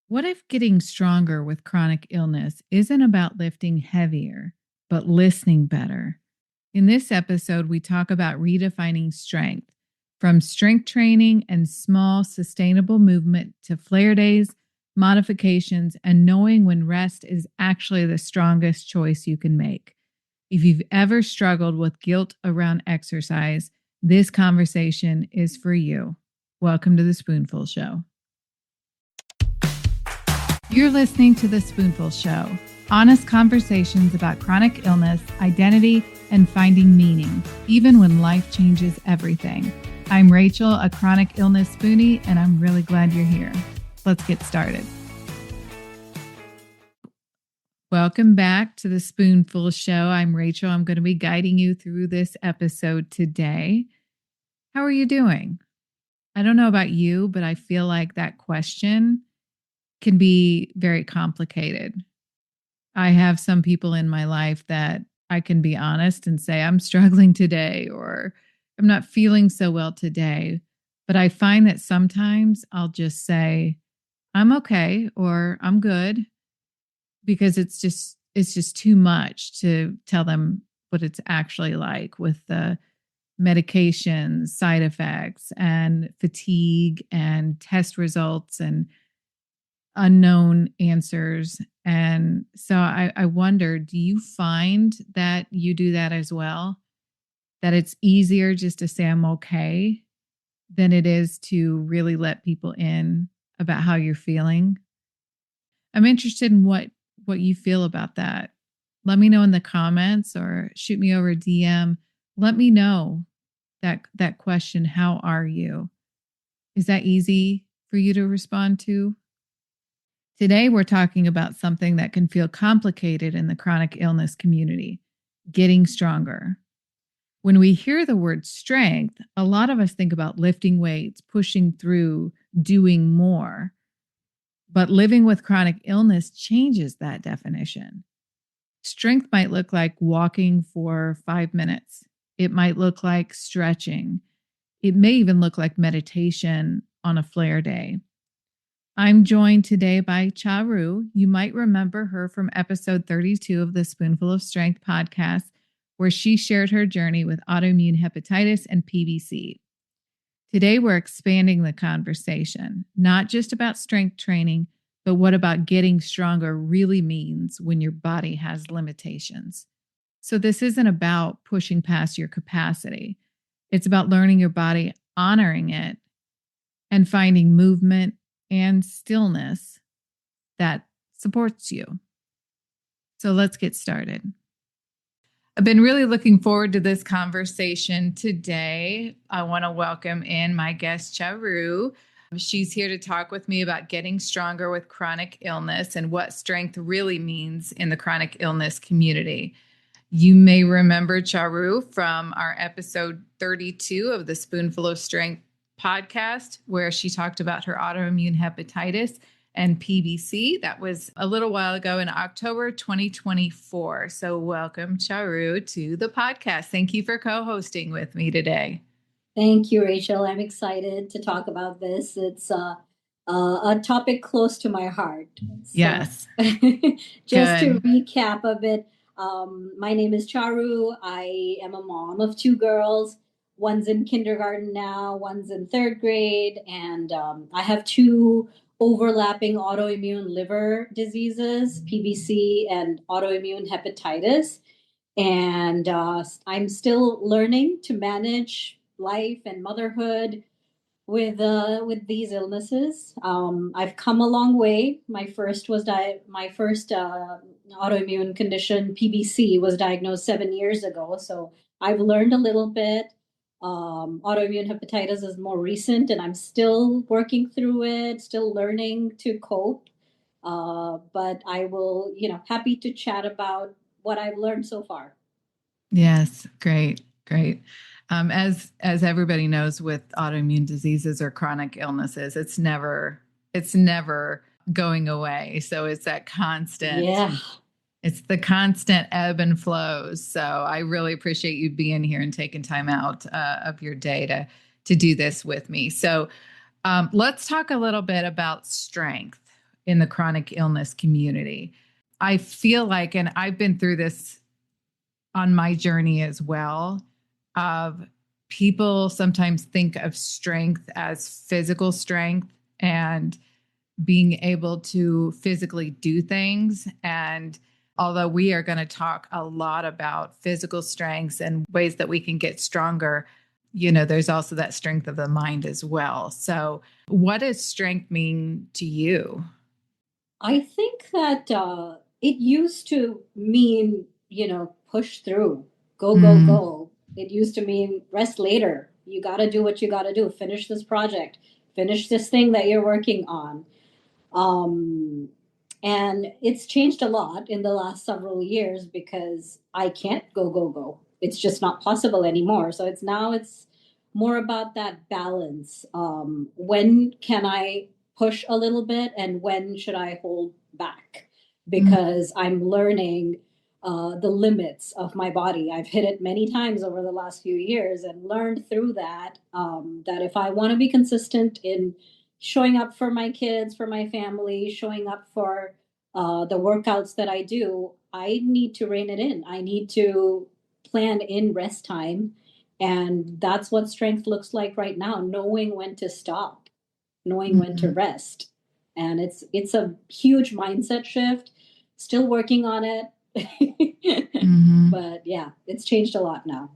What if getting stronger with chronic illness isn't about lifting heavier, but listening better? In this episode, we talk about redefining strength from strength training and small, sustainable movement to flare days, modifications, and knowing when rest is actually the strongest choice you can make. If you've ever struggled with guilt around exercise, this conversation is for you. Welcome to the Spoonful Show. You're listening to The Spoonful Show, honest conversations about chronic illness, identity, and finding meaning, even when life changes everything. I'm Rachel, a chronic illness spoonie, and I'm really glad you're here. Let's get started. Welcome back to The Spoonful Show. I'm Rachel. I'm going to be guiding you through this episode today. How are you doing? I don't know about you, but I feel like that question can be very complicated. I have some people in my life that I can be honest and say, I'm struggling today, or I'm not feeling so well today. But I find that sometimes I'll just say, I'm okay, or I'm good, because it's just too much to tell them what it's actually like with the medications, side effects, and fatigue, and test results, and unknown answers. And so I wonder, do you find that you do that as well? That it's easier just to say I'm okay than it is to really let people in about how you're feeling? I'm interested in what you feel about that. Let me know in the comments or shoot me over a DM. Let me know that question, how are you? Is that easy for you to respond to? Today, we're talking about something that can feel complicated in the chronic illness community, getting stronger. When we hear the word strength, a lot of us think about lifting weights, pushing through, doing more. But living with chronic illness changes that definition. Strength might look like walking for 5 minutes. It might look like stretching. It may even look like meditation on a flare day. I'm joined today by Charu. You might remember her from episode 32 of the Spoonful of Strength podcast, where she shared her journey with autoimmune hepatitis and PBC. Today, we're expanding the conversation, not just about strength training, but what about getting stronger really means when your body has limitations. So this isn't about pushing past your capacity. It's about learning your body, honoring it, and finding movement and stillness that supports you. So let's get started. I've been really looking forward to this conversation today. I want to welcome in my guest, Charu. She's here to talk with me about getting stronger with chronic illness and what strength really means in the chronic illness community. You may remember Charu from our episode 32 of the Spoonful of Strength podcast, where she talked about her autoimmune hepatitis and PBC. That was a little while ago in October 2024. So welcome, Charu, to the podcast. Thank you for co-hosting with me today. Thank you, Rachel. I'm excited to talk about this. It's a topic close to my heart. Yes. Just to recap a bit, my name is Charu. I am a mom of 2 girls. One's in kindergarten now, one's in 3rd grade, and I have 2 overlapping autoimmune liver diseases, PBC and autoimmune hepatitis. And I'm still learning to manage life and motherhood with these illnesses. I've come a long way. My first autoimmune condition, PBC, was diagnosed 7 years ago. So I've learned a little bit. Autoimmune hepatitis is more recent, and I'm still working through it, still learning to cope. But I will, happy to chat about what I've learned so far. Yes, great. As everybody knows, with autoimmune diseases or chronic illnesses, it's never going away. So it's that constant. Yeah. It's the constant ebb and flows. So I really appreciate you being here and taking time out of your day to do this with me. So let's talk a little bit about strength. in the chronic illness community. I feel like, and I've been through this on my journey as well, of people sometimes think of strength as physical strength and being able to physically do things. And although we are going to talk a lot about physical strengths and ways that we can get stronger, there's also that strength of the mind as well. So what does strength mean to you? I think that it used to mean, push through, go. It used to mean rest later. You got to do what you got to do. Finish this project, finish this thing that you're working on. And it's changed a lot in the last several years because I can't go. It's just not possible anymore. So it's more about that balance. When can I push a little bit and when should I hold back? Because I'm learning the limits of my body. I've hit it many times over the last few years and learned through that, that if I want to be consistent in showing up for my kids, for my family, showing up for the workouts that I do, I need to rein it in. I need to plan in rest time. And that's what strength looks like right now, knowing when to stop, knowing when to rest. And it's a huge mindset shift, still working on it. But yeah, it's changed a lot now.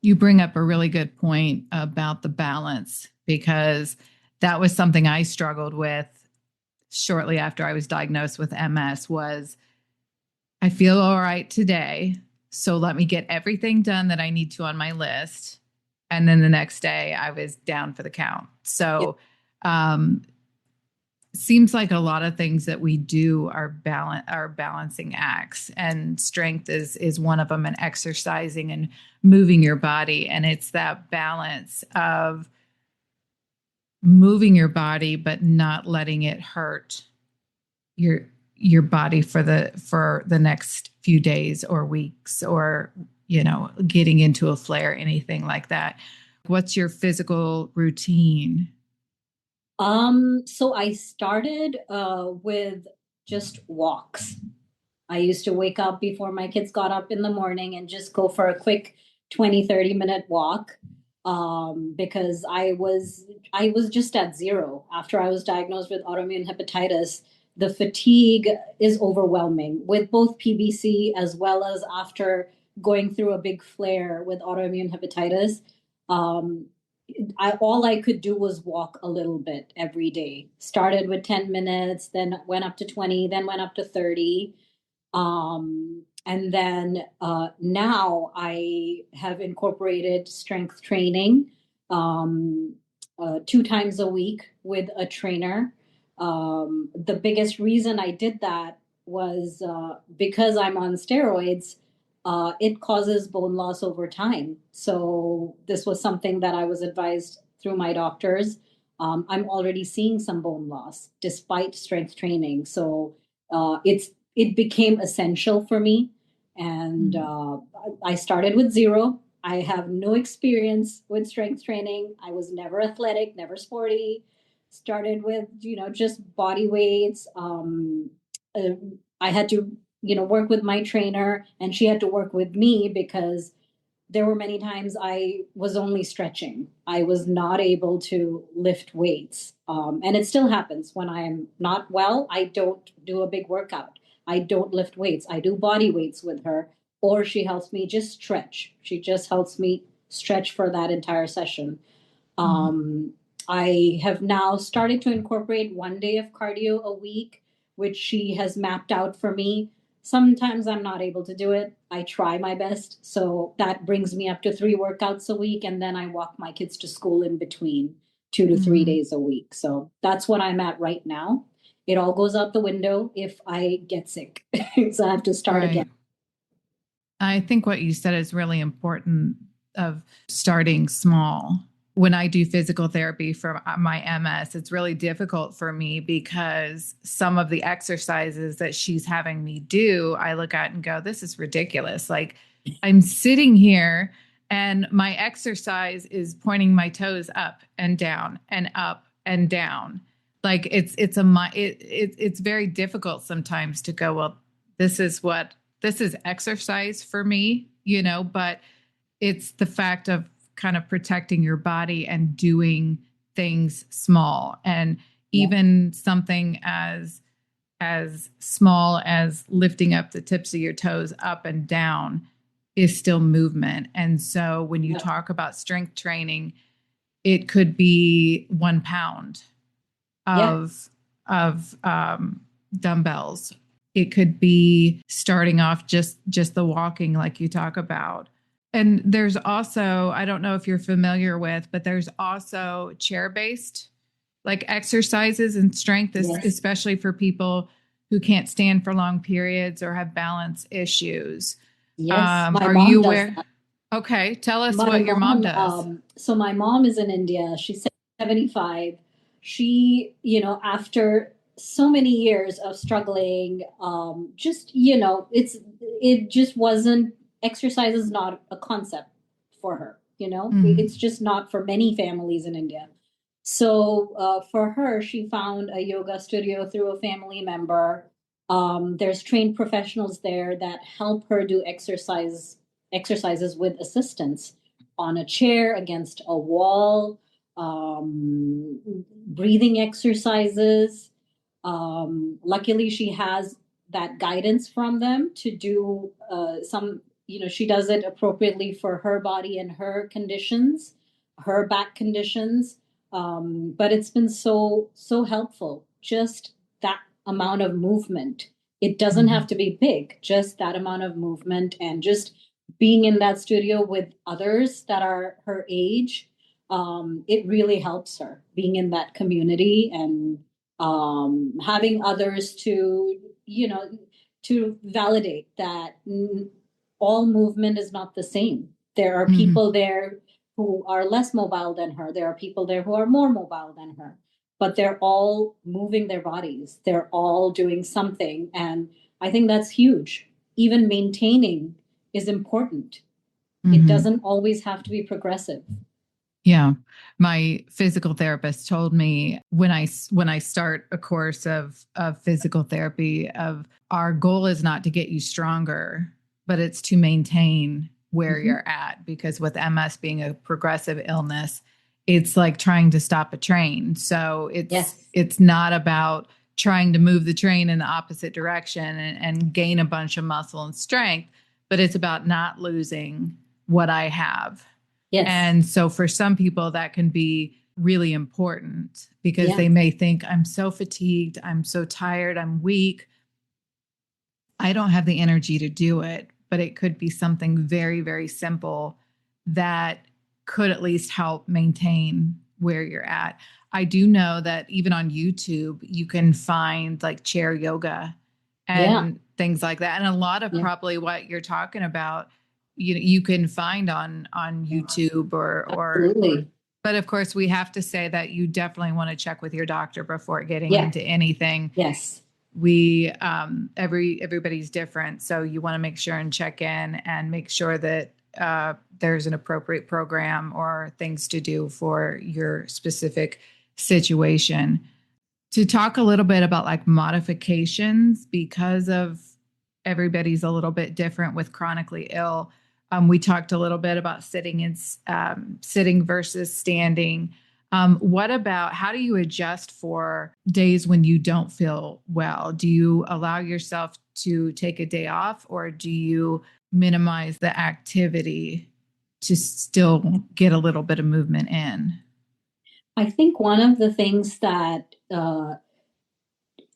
You bring up a really good point about the balance, because that was something I struggled with shortly after I was diagnosed with MS. Was I feel all right today, so let me get everything done that I need to on my list. And then the next day I was down for the count. So seems like a lot of things that we do are balancing acts, and strength is one of them, and exercising and moving your body. And it's that balance of moving your body, but not letting it hurt your body for the next few days or weeks, or, getting into a flare, anything like that. What's your physical routine? So I started with just walks. I used to wake up before my kids got up in the morning and just go for a quick 20-30 minute walk, because I was just at zero after I was diagnosed with autoimmune hepatitis. The fatigue is overwhelming with both PBC as well as after going through a big flare with autoimmune hepatitis. All I could do was walk a little bit every day. Started with 10 minutes, then went up to 20, then went up to 30. And then now I have incorporated strength training 2 times a week with a trainer. The biggest reason I did that was because I'm on steroids. It causes bone loss over time. So this was something that I was advised through my doctors. I'm already seeing some bone loss despite strength training. So it became essential for me. And I started with zero. I have no experience with strength training. I was never athletic, never sporty. Started with, just body weights. I had to, work with my trainer, and she had to work with me because there were many times I was only stretching. I was not able to lift weights. And it still happens when I am not well. I don't do a big workout. I don't lift weights. I do body weights with her, or she helps me just stretch. She just helps me stretch for that entire session. I have now started to incorporate 1 day of cardio a week, which she has mapped out for me. Sometimes I'm not able to do it. I try my best. So that brings me up to 3 workouts a week. And then I walk my kids to school in between 2 to 3 days a week. So that's what I'm at right now. It all goes out the window if I get sick. So I have to start again. I think what you said is really important, of starting small. When I do physical therapy for my MS, it's really difficult for me because some of the exercises that she's having me do, I look at and go, this is ridiculous. Like, I'm sitting here and my exercise is pointing my toes up and down and up and down. Like it's very difficult sometimes to go, well, this is exercise for me, but it's the fact of kind of protecting your body and doing things small, and even something as small as lifting up the tips of your toes up and down is still movement. And so when you talk about strength training, it could be 1 pound of dumbbells. It could be starting off just the walking like you talk about. And there's also, I don't know if you're familiar with, but there's also chair-based like exercises and strength, especially for people who can't stand for long periods or have balance issues. Yes, my are mom you does aware? that. Okay, tell us My what your mom mom, does. so my mom is in India. She's 75. She, after so many years of struggling, it just wasn't, exercise is not a concept for her, it's just not for many families in India. So for her, she found a yoga studio through a family member. There's trained professionals there that help her do exercises with assistance on a chair, against a wall, breathing exercises. Luckily, she has that guidance from them to do she does it appropriately for her body and her conditions, her back conditions. But it's been so helpful. Just that amount of movement. It doesn't have to be big, just that amount of movement, and just being in that studio with others that are her age. It really helps her being in that community, and having others to validate that all movement is not the same. There are people there who are less mobile than her. There are people there who are more mobile than her, but they're all moving their bodies. They're all doing something. And I think that's huge. Even maintaining is important. It doesn't always have to be progressive. Yeah. My physical therapist told me when I start a course of physical therapy, of our goal is not to get you stronger, but it's to maintain where you're at, because with MS being a progressive illness, it's like trying to stop a train. So it's not about trying to move the train in the opposite direction and gain a bunch of muscle and strength, but it's about not losing what I have. Yes. And so for some people that can be really important, because they may think, I'm so fatigued, I'm so tired, I'm weak, I don't have the energy to do it. But it could be something very, very simple that could at least help maintain where you're at. I do know that even on YouTube, you can find like chair yoga and things like that. And a lot of probably what you're talking about, you can find on YouTube or but of course we have to say that you definitely want to check with your doctor before getting into anything. Yes. We everybody's different, so you want to make sure and check in and make sure that there's an appropriate program or things to do for your specific situation. To talk a little bit about like modifications, because of everybody's a little bit different with chronically ill. We talked a little bit about sitting versus standing. What about, how do you adjust for days when you don't feel well? Do you allow yourself to take a day off, or do you minimize the activity to still get a little bit of movement in? I think one of the things that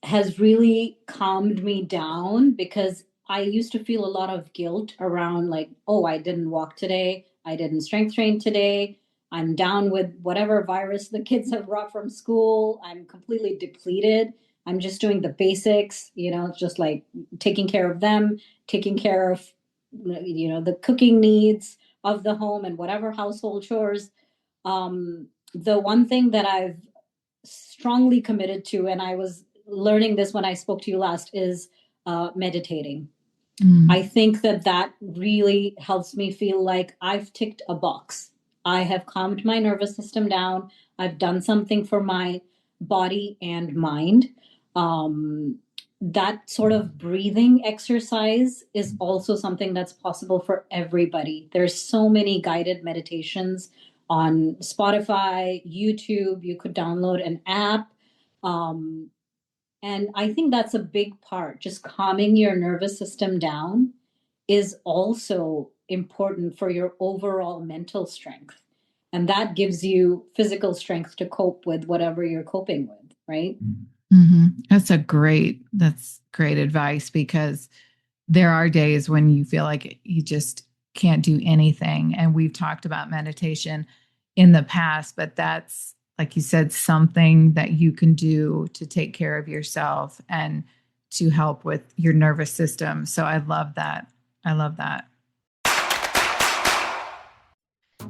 has really calmed me down, because I used to feel a lot of guilt around, like, oh, I didn't walk today, I didn't strength train today, I'm down with whatever virus the kids have brought from school, I'm completely depleted, I'm just doing the basics, just like taking care of them, taking care of the cooking needs of the home and whatever household chores. The one thing that I've strongly committed to, and I was learning this when I spoke to you last, is meditating. I think that really helps me feel like I've ticked a box. I have calmed my nervous system down. I've done something for my body and mind. That sort of breathing exercise is also something that's possible for everybody. There's so many guided meditations on Spotify, YouTube. You could download an app. Um, and I think that's a big part. Just calming your nervous system down is also important for your overall mental strength. And that gives you physical strength to cope with whatever you're coping with, right? Mm-hmm. That's great advice, because there are days when you feel like you just can't do anything. And we've talked about meditation in the past, but that's, like you said, something that you can do to take care of yourself and to help with your nervous system. So I love that. I love that.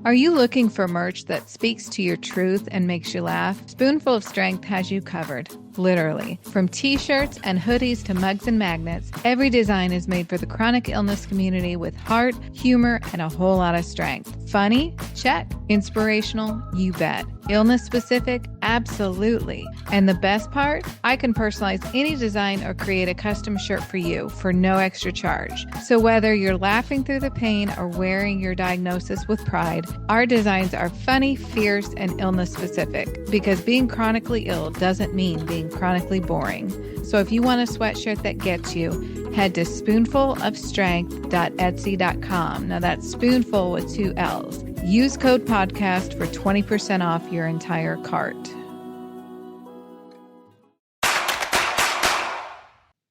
Are you looking for merch that speaks to your truth and makes you laugh? Spoonful of Strength has you covered, literally. From t-shirts and hoodies to mugs and magnets, every design is made for the chronic illness community with heart, humor, and a whole lot of strength. Funny? Check. Inspirational? You bet. Illness specific? Absolutely. And the best part? I can personalize any design or create a custom shirt for you for no extra charge. So whether you're laughing through the pain or wearing your diagnosis with pride, our designs are funny, fierce, and illness specific, because being chronically ill doesn't mean being chronically boring. So if you want a sweatshirt that gets you, head to spoonfulofstrength.etsy.com. Now that's spoonful with 2 L's. Use code podcast for 20% off your entire cart.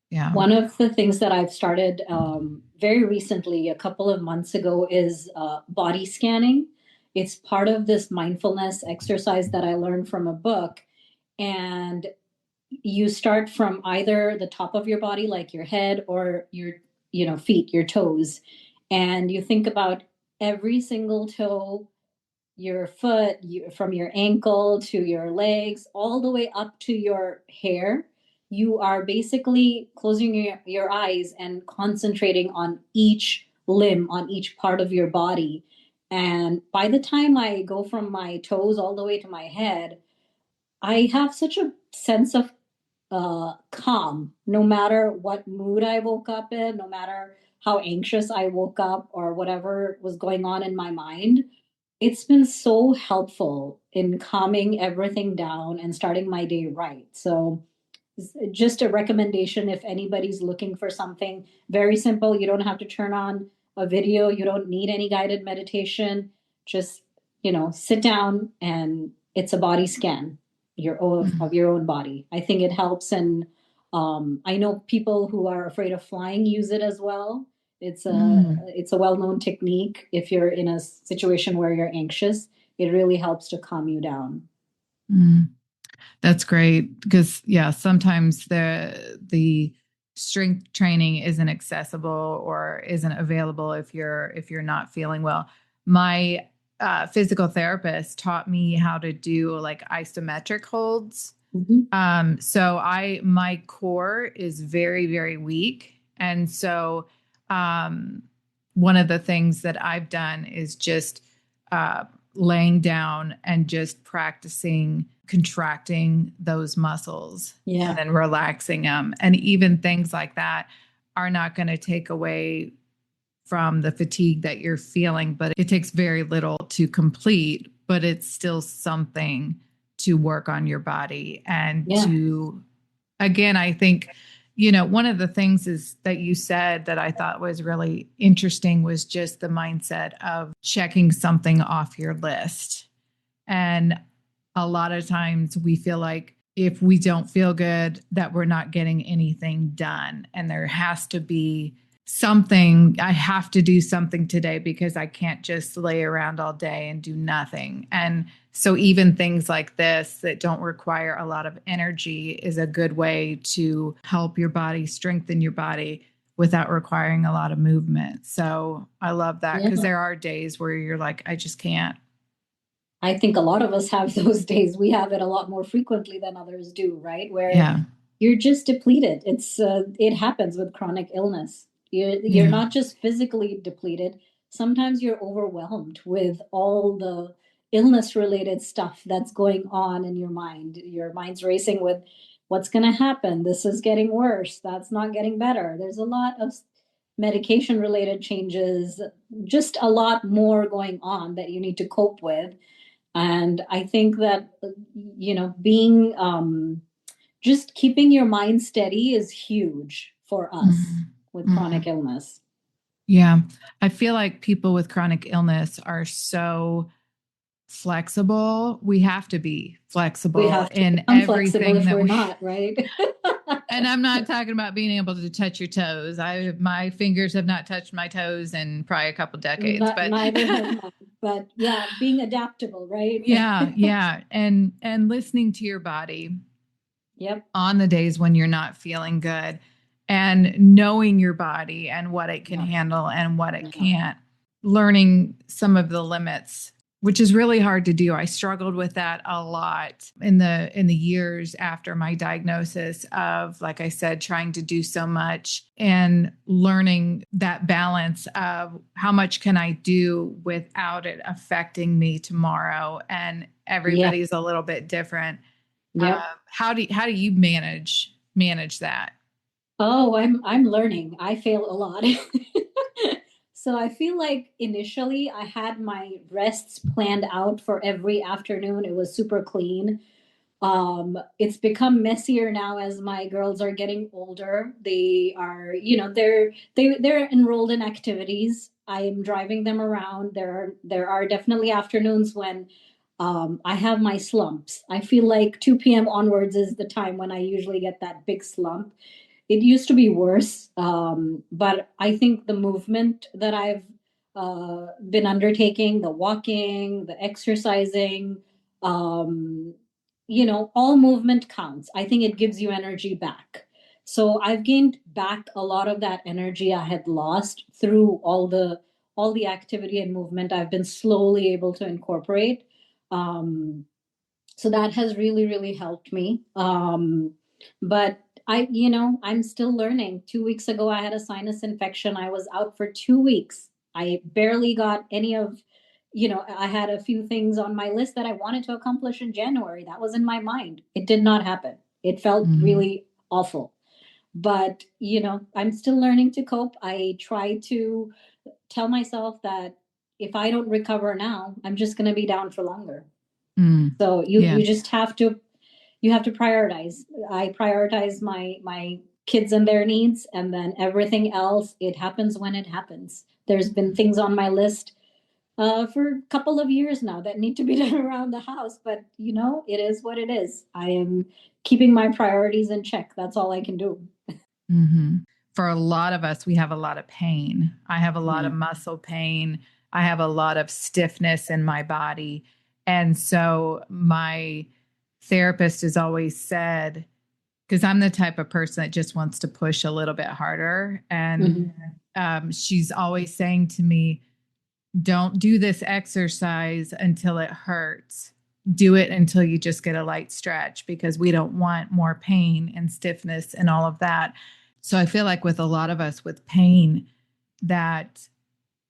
Yeah. One of the things that I've started very recently, a couple of months ago, is body scanning. It's part of this mindfulness exercise that I learned from a book. And you start from either the top of your body, like your head, or your, feet, your toes. And you think about every single toe, your foot, from your ankle to your legs, all the way up to your hair. You are basically closing your eyes and concentrating on each limb, on each part of your body. And by the time I go from my toes all the way to my head, I have such a sense of calm, no matter what mood I woke up in, no matter how anxious I woke up or whatever was going on in my mind. It's been so helpful in calming everything down and starting my day right. So, just a recommendation if anybody's looking for something very simple. You don't have to turn on a video, you don't need any guided meditation. Just, sit down, and it's a body scan of your own body. I think it helps. And I know people who are afraid of flying use it as well. It's a well-known technique. If you're in a situation where you're anxious, it really helps to calm you down. That's great, because sometimes the strength training isn't accessible or isn't available if you're not feeling well. My physical therapist taught me how to do like isometric holds. Mm-hmm. So my core is very, very weak. And so one of the things that I've done is just laying down and just practicing contracting those muscles and then relaxing them. And even things like that are not going to take away from the fatigue that you're feeling, but it takes very little to complete, but it's still something to work on your body. And to, again, I think, one of the things is that you said that I thought was really interesting was just the mindset of checking something off your list. And a lot of times we feel like if we don't feel good, that we're not getting anything done. And there has to be something, I have to do something today, because I can't just lay around all day and do nothing. And so even things like this that don't require a lot of energy is a good way to help your body, strengthen your body without requiring a lot of movement. So I love that, because there are days where you're like, I just can't. I think a lot of us have those days. We have it a lot more frequently than others do, right? Where you're just depleted. It happens with chronic illness. You're not just physically depleted. Sometimes you're overwhelmed with all the illness related stuff that's going on in your mind. Your mind's racing with what's going to happen. This is getting worse. That's not getting better. There's a lot of medication related changes, just a lot more going on that you need to cope with. And I think that, being just keeping your mind steady is huge for us with chronic illness. Yeah. I feel like people with chronic illness are so flexible. We have to be flexible in everything that we're not, right? And I'm not talking about being able to touch your toes. My fingers have not touched my toes in probably a couple decades, but neither have mine. But yeah, being adaptable, right? Yeah. And listening to your body. Yep. On the days when you're not feeling good, and knowing your body and what it can handle and what it can't, learning some of the limits, which is really hard to do. I struggled with that a lot in the years after my diagnosis of, like I said, trying to do so much and learning that balance of how much can I do without it affecting me tomorrow. And everybody's a little bit different. Yep. How do you manage that? Oh, I'm learning. I fail a lot. So I feel like initially I had my rests planned out for every afternoon. It was super clean. It's become messier now as my girls are getting older. They are, they're enrolled in activities. I am driving them around. There are definitely afternoons when I have my slumps. I feel like 2 p.m. onwards is the time when I usually get that big slump. It used to be worse, but I think the movement that I've been undertaking, the walking, the exercising, all movement counts. I think it gives you energy back. So I've gained back a lot of that energy I had lost through all the activity and movement I've been slowly able to incorporate. So that has really, really helped me. But I'm still learning. 2 weeks ago, I had a sinus infection. I was out for 2 weeks. I barely got any of, I had a few things on my list that I wanted to accomplish in January. That was in my mind. It did not happen. It felt really awful. But, I'm still learning to cope. I try to tell myself that if I don't recover now, I'm just going to be down for longer. So you just have to prioritize. I prioritize my kids and their needs, and then everything else, it happens when it happens. There's been things on my list for a couple of years now that need to be done around the house, but it is what it is. I am keeping my priorities in check. That's all I can do. For a lot of us, we have a lot of pain. I have a lot of muscle pain. I have a lot of stiffness in my body. And so my therapist has always said, because I'm the type of person that just wants to push a little bit harder. And she's always saying to me, don't do this exercise until it hurts. Do it until you just get a light stretch, because we don't want more pain and stiffness and all of that. So I feel like with a lot of us with pain, that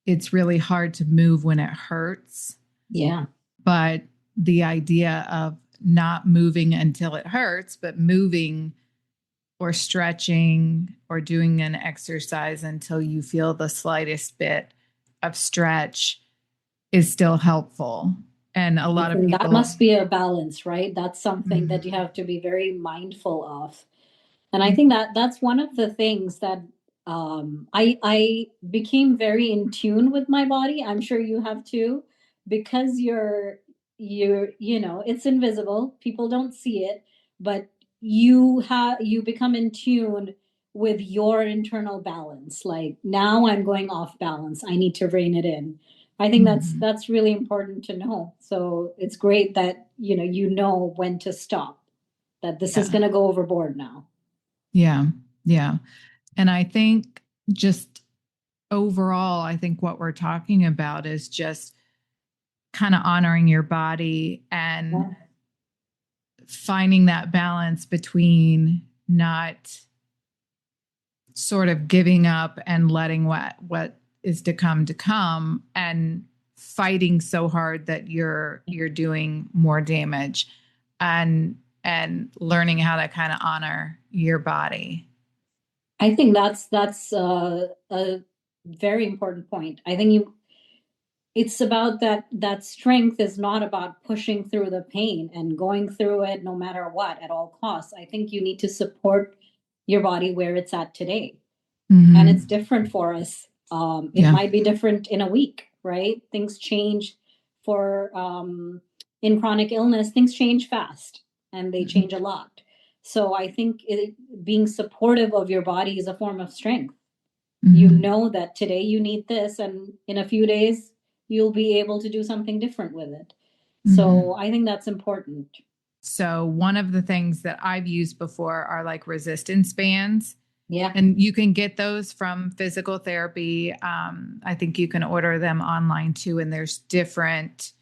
it's really hard to move when it hurts. Yeah. But the idea of not moving until it hurts, but moving or stretching or doing an exercise until you feel the slightest bit of stretch is still helpful. And a lot of people, that must be a balance, right? That's something that you have to be very mindful of. And I think that that's one of the things that I became very in tune with my body. I'm sure you have too, because it's invisible. People don't see it, but you become in tune with your internal balance. Like, now I'm going off balance. I need to rein it in. I think that's really important to know. So it's great that you know when to stop. That this is going to go overboard now. Yeah. Yeah. And I think just overall, I think what we're talking about is just kind of honoring your body and finding that balance between not sort of giving up and letting what is to come, and fighting so hard that you're doing more damage, and learning how to kind of honor your body. I think that's a very important point. I think it's about that strength is not about pushing through the pain and going through it no matter what at all costs. I think you need to support your body where it's at today. Mm-hmm. And it's different for us. It might be different in a week, right? Things change for in chronic illness, things change fast and they change a lot. So I think being supportive of your body is a form of strength. You know that today you need this, and in a few days you'll be able to do something different with it. So I think that's important. So one of the things that I've used before are like resistance bands. Yeah. And you can get those from physical therapy. I think you can order them online too. And there's different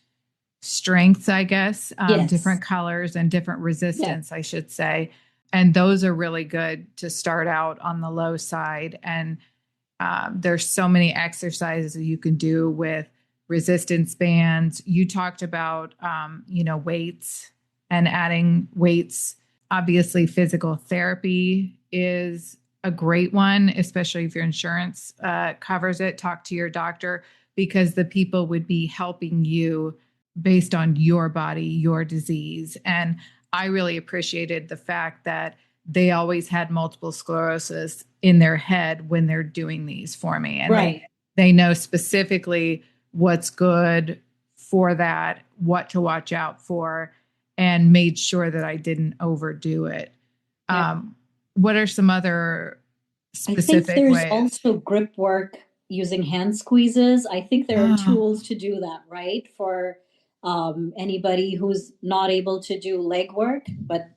strengths, I guess, yes. Different colors and different resistance, I should say. And those are really good to start out on the low side. And there's so many exercises you can do with resistance bands. You talked about, weights and adding weights. Obviously, physical therapy is a great one, especially if your insurance covers it. Talk to your doctor, because the people would be helping you based on your body, your disease. And I really appreciated the fact that they always had multiple sclerosis in their head when they're doing these for me. And they know specifically what's good for that, what to watch out for, and made sure that I didn't overdo it. Yeah. What are some other specific I think there's ways? Also grip work using hand squeezes. I think there are tools to do that, right? For anybody who's not able to do leg work, but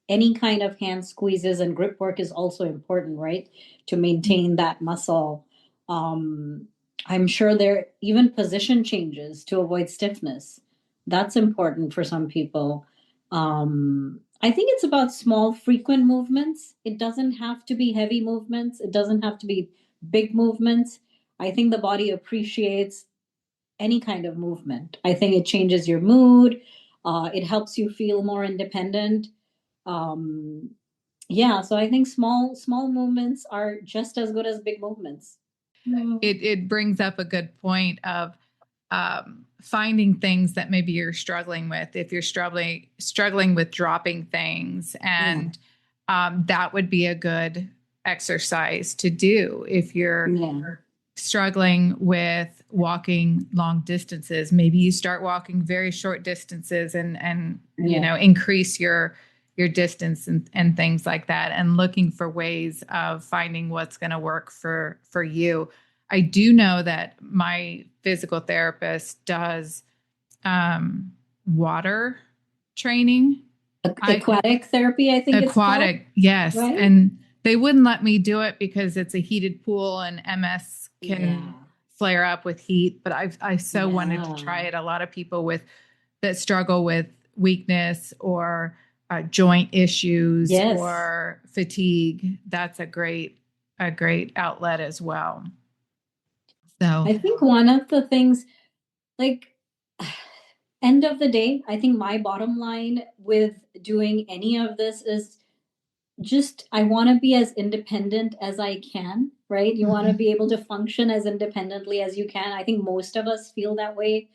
any kind of hand squeezes and grip work is also important, right? To maintain that muscle. I'm sure there are even position changes to avoid stiffness. That's important for some people. I think it's about small, frequent movements. It doesn't have to be heavy movements. It doesn't have to be big movements. I think the body appreciates any kind of movement. I think it changes your mood. It helps you feel more independent. So I think small movements are just as good as big movements. It brings up a good point of finding things that maybe you're struggling with. If you're struggling with dropping things, and that would be a good exercise to do. If you're struggling with walking long distances, maybe you start walking very short distances and increase your distance and things like that, and looking for ways of finding what's going to work for you. I do know that my physical therapist does water training. Aquatic therapy, I think aquatic, it's called. Yes. Right? And they wouldn't let me do it because it's a heated pool and MS can flare up with heat. But I so wanted to try it. A lot of people that struggle with weakness or joint issues or fatigue, that's a great outlet as well. So I think one of the things, end of the day, I think my bottom line with doing any of this is just, I want to be as independent as I can, right? You want to be able to function as independently as you can. I think most of us feel that way,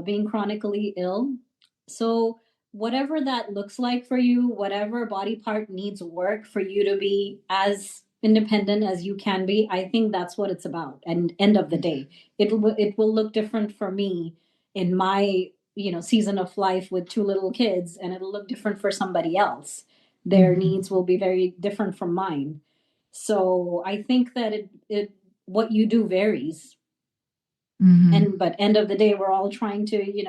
being chronically ill. So whatever that looks like for you, whatever body part needs work for you to be as independent as you can be, I think that's what it's about. And end of the day, it will look different for me in my season of life with 2 little kids, and it'll look different for somebody else. Their needs will be very different from mine. So I think that it what you do varies. But end of the day, we're all trying to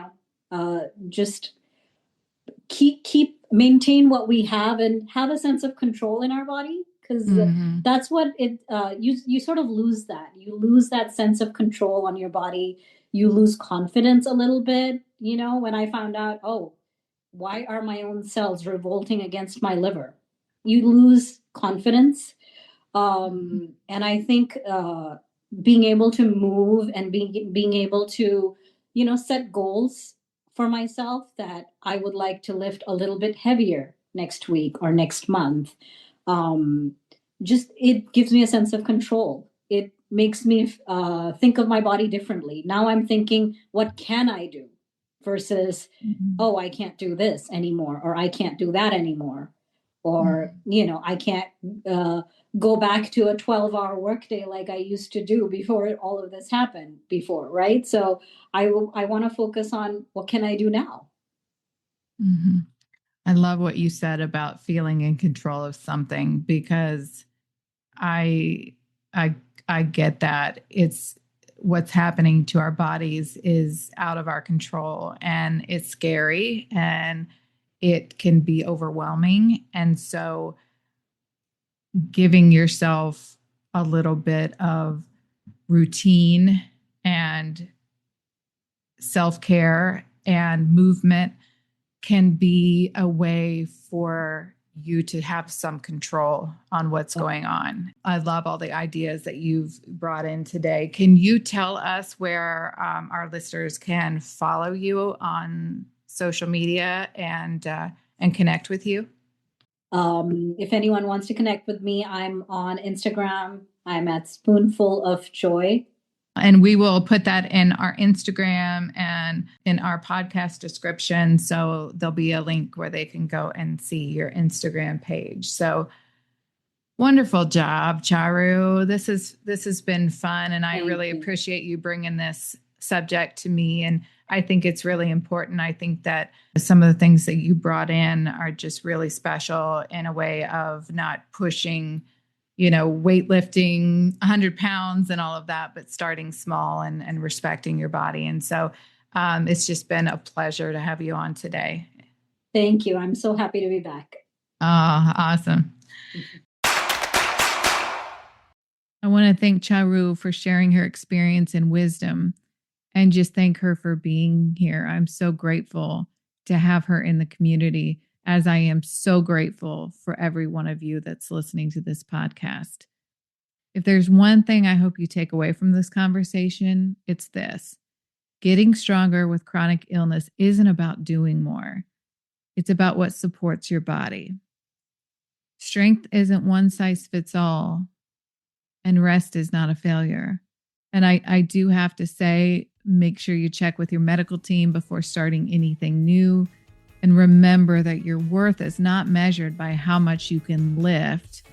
just maintain what we have and have a sense of control in our body, because that's what you sort of lose that. You lose that sense of control on your body. You lose confidence a little bit. When I found out, why are my own cells revolting against my liver? You lose confidence. And I think being able to move and being able to set goals for myself that I would like to lift a little bit heavier next week or next month. Just it gives me a sense of control. It makes me think of my body differently. Now I'm thinking, what can I do? Versus, oh, I can't do this anymore, or I can't do that anymore, or, I can't go back to a 12-hour workday like I used to do before all of this happened before, right? So I want to focus on what can I do now? Mm-hmm. I love what you said about feeling in control of something, because I get that it's what's happening to our bodies is out of our control, and it's scary and it can be overwhelming. And so giving yourself a little bit of routine and self-care and movement can be a way for you to have some control on what's going on. I love all the ideas that you've brought in today. Can you tell us where our listeners can follow you on social media and connect with you? If anyone wants to connect with me, I'm on Instagram. I'm at Spoonful of Joy. And we will put that in our Instagram and in our podcast description. So there'll be a link where they can go and see your Instagram page. So wonderful job, Charu. This has been fun. And I really appreciate you bringing this subject to me. And I think it's really important. I think that some of the things that you brought in are just really special in a way of not pushing weightlifting 100 pounds and all of that, but starting small and respecting your body. And so it's just been a pleasure to have you on today. Thank you. I'm so happy to be back. Oh, awesome. I want to thank Charu for sharing her experience and wisdom, and just thank her for being here. I'm so grateful to have her in the community, as I am so grateful for every one of you that's listening to this podcast. If there's one thing I hope you take away from this conversation, it's this. Getting stronger with chronic illness isn't about doing more. It's about what supports your body. Strength isn't one size fits all, and rest is not a failure. And I do have to say, make sure you check with your medical team before starting anything new. And remember that your worth is not measured by how much you can lift,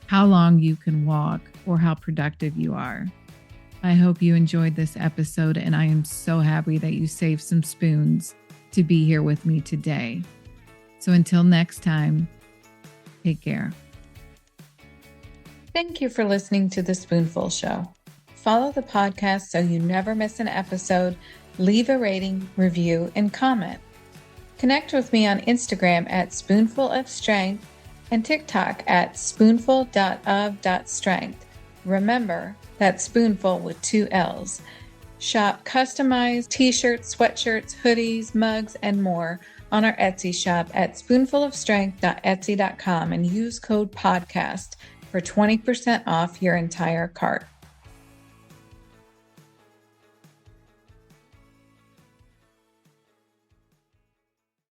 how long you can walk, or how productive you are. I hope you enjoyed this episode, and I am so happy that you saved some spoons to be here with me today. So until next time, take care. Thank you for listening to The Spoonful Show. Follow the podcast so you never miss an episode. Leave a rating, review, and comment. Connect with me on Instagram at Spoonful of Strength and TikTok at spoonful.of.strength. Remember, that's spoonful with 2 L's. Shop customized t-shirts, sweatshirts, hoodies, mugs, and more on our Etsy shop at spoonfulofstrength.etsy.com and use code podcast for 20% off your entire cart.